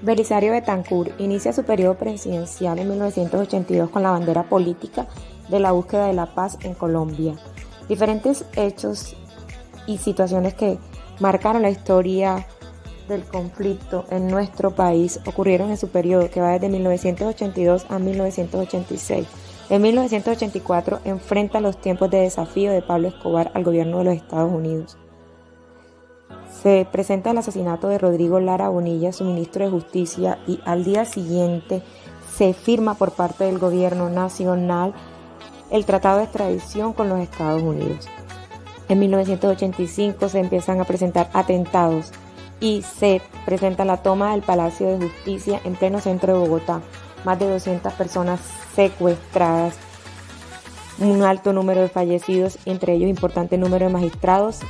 Belisario Betancur inicia su periodo presidencial en 1982 con la bandera política de la búsqueda de la paz en Colombia. Diferentes hechos y situaciones que marcaron la historia del conflicto en nuestro país ocurrieron en su periodo, que va desde 1982 a 1986. En 1984 enfrenta los tiempos de desafío de Pablo Escobar al gobierno de los Estados Unidos. Se presenta el asesinato de Rodrigo Lara Bonilla, su ministro de Justicia, y al día siguiente se firma por parte del gobierno nacional el tratado de extradición con los Estados Unidos. En 1985 se empiezan a presentar atentados y se presenta la toma del Palacio de Justicia en pleno centro de Bogotá. Más de 200 personas secuestradas, un alto número de fallecidos, entre ellos importante número de magistrados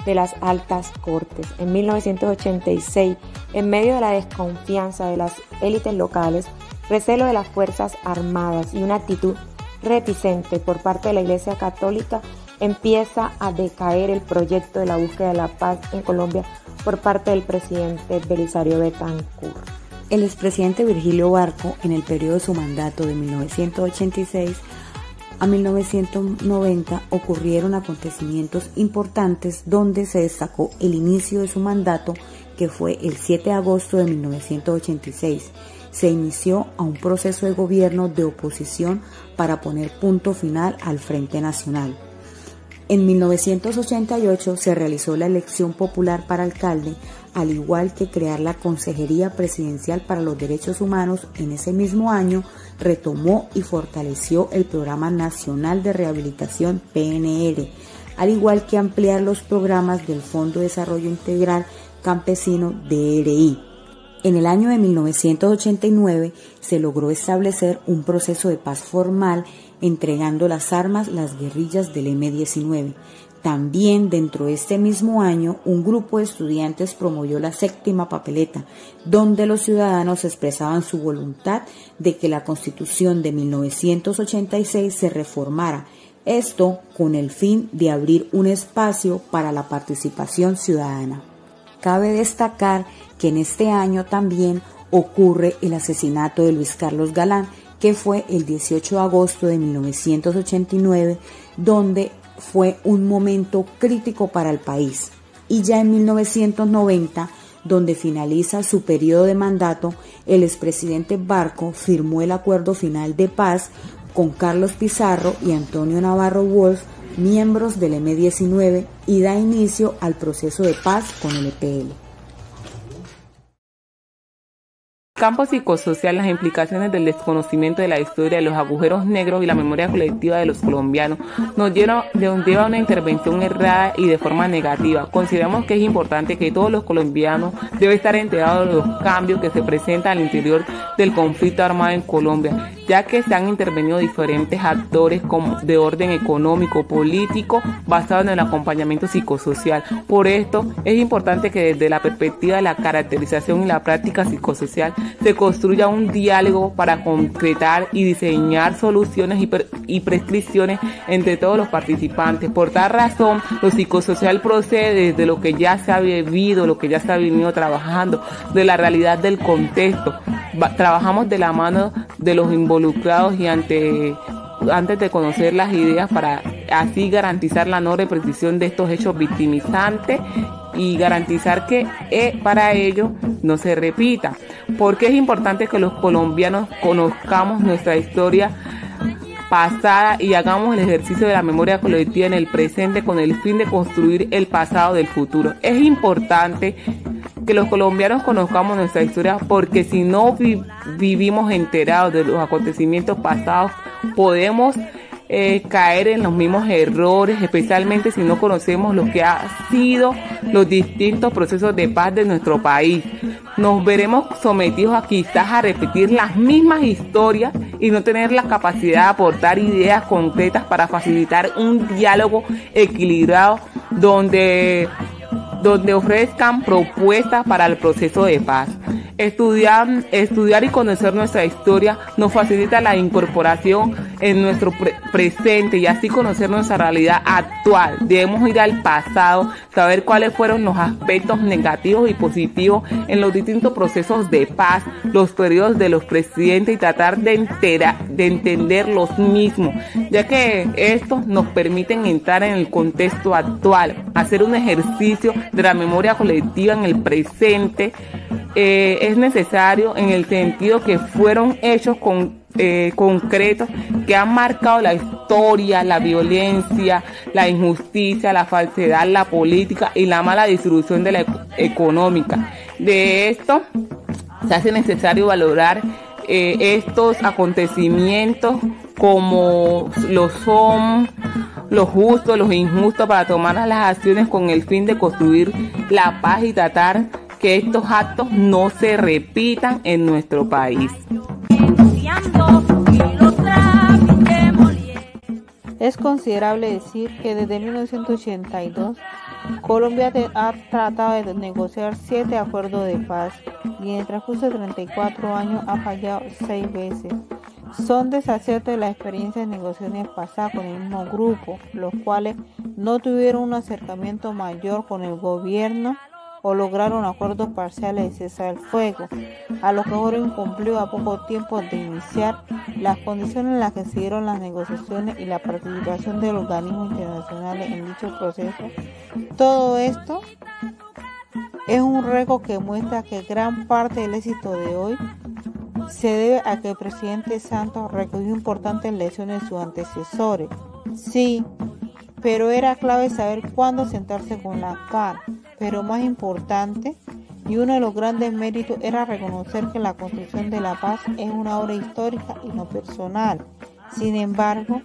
de las altas cortes. En 1986, en medio de la desconfianza de las élites locales, recelo de las Fuerzas Armadas y una actitud reticente por parte de la Iglesia Católica, empieza a decaer el proyecto de la búsqueda de la paz en Colombia por parte del presidente Belisario Betancur. El expresidente Virgilio Barco, en el periodo de su mandato de 1986 a 1990, ocurrieron acontecimientos importantes donde se destacó el inicio de su mandato, que fue el 7 de agosto de 1986. Se inició a un proceso de gobierno de oposición para poner punto final al Frente Nacional. En 1988 se realizó la elección popular para alcalde, al igual que crear la Consejería Presidencial para los Derechos Humanos. En ese mismo año retomó y fortaleció el Programa Nacional de Rehabilitación PNR, al igual que ampliar los programas del Fondo de Desarrollo Integral Campesino DRI. En el año de 1989 se logró establecer un proceso de paz formal entregando las armas las guerrillas del M-19. También dentro de este mismo año, un grupo de estudiantes promovió la séptima papeleta, donde los ciudadanos expresaban su voluntad de que la Constitución de 1986 se reformara, esto con el fin de abrir un espacio para la participación ciudadana. Cabe destacar que en este año también ocurre el asesinato de Luis Carlos Galán, que fue el 18 de agosto de 1989, donde fue un momento crítico para el país. Y ya en 1990, donde finaliza su periodo de mandato, el expresidente Barco firmó el acuerdo final de paz con Carlos Pizarro y Antonio Navarro Wolf, miembros del M-19, y da inicio al proceso de paz con el EPL. Campo psicosocial, las implicaciones del desconocimiento de la historia, de los agujeros negros y la memoria colectiva de los colombianos nos lleva a una intervención errada y de forma negativa. Consideramos que es importante que todos los colombianos deben estar enterados de los cambios que se presentan al interior del conflicto armado en Colombia, ya que se han intervenido diferentes actores de orden económico, político, basado en el acompañamiento psicosocial. Por esto es importante que desde la perspectiva de la caracterización y la práctica psicosocial se construya un diálogo para concretar y diseñar soluciones y prescripciones entre todos los participantes. Por tal razón, lo psicosocial procede desde lo que ya se ha vivido, lo que ya se ha venido trabajando, de la realidad del contexto. Trabajamos de la mano de los involucrados y antes de conocer las ideas para así garantizar la no repetición de estos hechos victimizantes y garantizar que para ello no se repita. Porque es importante que los colombianos conozcamos nuestra historia pasada y hagamos el ejercicio de la memoria colectiva en el presente con el fin de construir el pasado del futuro. Es importante que los colombianos conozcamos nuestra historia, porque si no vivimos enterados de los acontecimientos pasados, podemos caer en los mismos errores, especialmente si no conocemos lo que han sido los distintos procesos de paz de nuestro país. Nos veremos sometidos a quizás a repetir las mismas historias y no tener la capacidad de aportar ideas concretas para facilitar un diálogo equilibrado donde ofrezcan propuestas para el proceso de paz. Estudiar y conocer nuestra historia nos facilita la incorporación en nuestro presente y así conocer nuestra realidad actual. Debemos ir al pasado, saber cuáles fueron los aspectos negativos y positivos en los distintos procesos de paz, los periodos de los presidentes y tratar de entender los mismos, ya que estos nos permiten entrar en el contexto actual, hacer un ejercicio de la memoria colectiva en el presente. Es necesario en el sentido que fueron hechos concretos que han marcado la historia, la violencia, la injusticia, la falsedad, la política y la mala distribución de la económica. De esto se hace necesario valorar estos acontecimientos como lo son, los justos, los injustos, para tomar las acciones con el fin de construir la paz y tratar que estos actos no se repitan en nuestro país. Es considerable decir que desde 1982 Colombia ha tratado de negociar 7 acuerdos de paz y en el transcurso de 34 años ha fallado 6 veces. Son desaciertos de las experiencias de negociaciones pasadas con el mismo grupo, los cuales no tuvieron un acercamiento mayor con el gobierno o lograron acuerdos parciales de cesar el fuego, a lo que fueron incumplidos a poco tiempo de iniciar, las condiciones en las que se dieron las negociaciones y la participación de los organismos internacionales en dicho proceso. Todo esto es un récord que muestra que gran parte del éxito de hoy se debe a que el presidente Santos recogió importantes lecciones de sus antecesores. Sí, pero era clave saber cuándo sentarse con la FARC. Pero más importante, y uno de los grandes méritos, era reconocer que la construcción de la paz es una obra histórica y no personal. Sin embargo,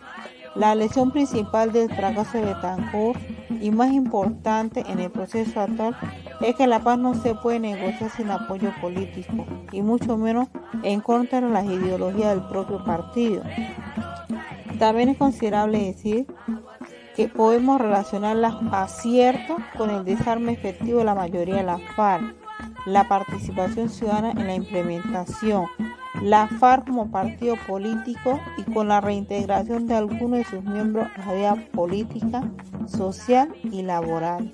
la lección principal del fracaso de Betancourt y más importante en el proceso actual es que la paz no se puede negociar sin apoyo político y mucho menos en contra de las ideologías del propio partido. También es considerable decir que podemos relacionar los aciertos con el desarme efectivo de la mayoría de las FARC, la participación ciudadana en la implementación, la FARC como partido político y con la reintegración de algunos de sus miembros a la vida política, social y laboral.